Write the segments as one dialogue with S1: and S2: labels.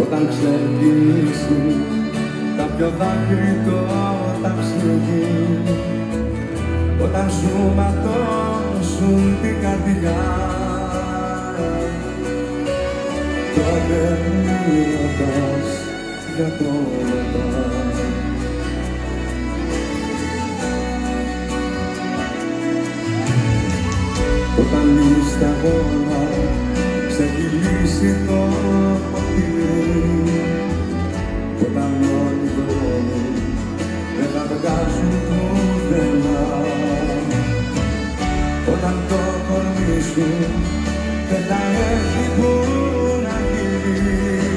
S1: Όταν ξεκινήσει κάποιο δάκρυ το ταξίδι, όταν σου ματώσουν την καρδιά, τότε μη ρωτάς για το μετά. Όταν η σταγόνα ξεκυλήσει το ποτήρι, όταν όλοι οι δρόμοι δεν θα βγάζουν πουθενά, όταν το κορμί σου δεν θα έχει που να γυρίσει,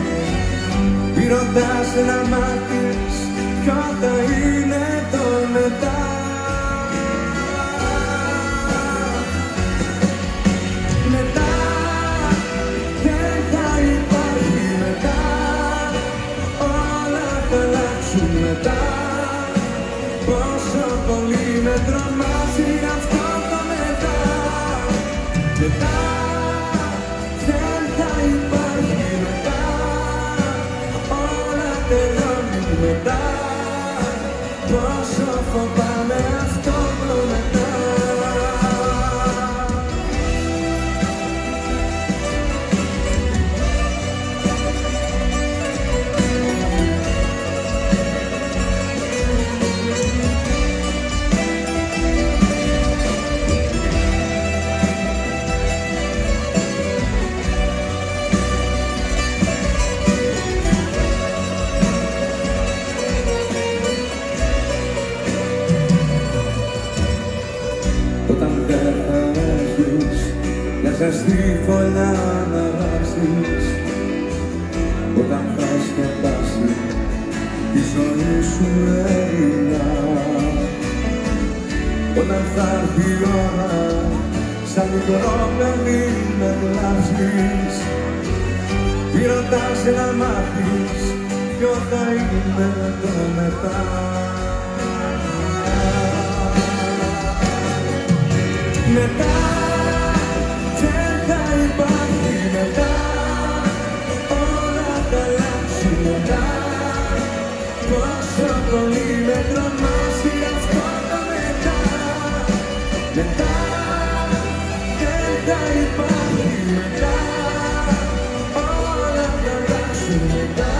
S1: μη ρωτάς να μάθεις ποιο θα είναι το μετά. Μετά, πόσο πολύ με τρομάζει αυτό το μετά. Μετά, δεν θα υπάρχει μετά. Όλα τελειώνουν μετά. Πόσο φοβάμαι αυτό το μετά. Όταν δεν θα έχεις μια ζεστή φωλιά να αλλάξεις, όταν θα σκεπάσει τη ζωή σου ερημιά, όταν θα έρθει η ώρα σαν μικρό παιδί να κλάψεις, μη ρωτάς να μάθεις ποιο θα είναι το μετά. Μετά, δεν θα υπάρχει μετά. Όλα θα αλλάξουν μετά. Πόσο πολύ με τρομάζει αυτό το μετά. Μετά, δεν θα υπάρχει μετά. Όλα θα αλλάξουν μετά.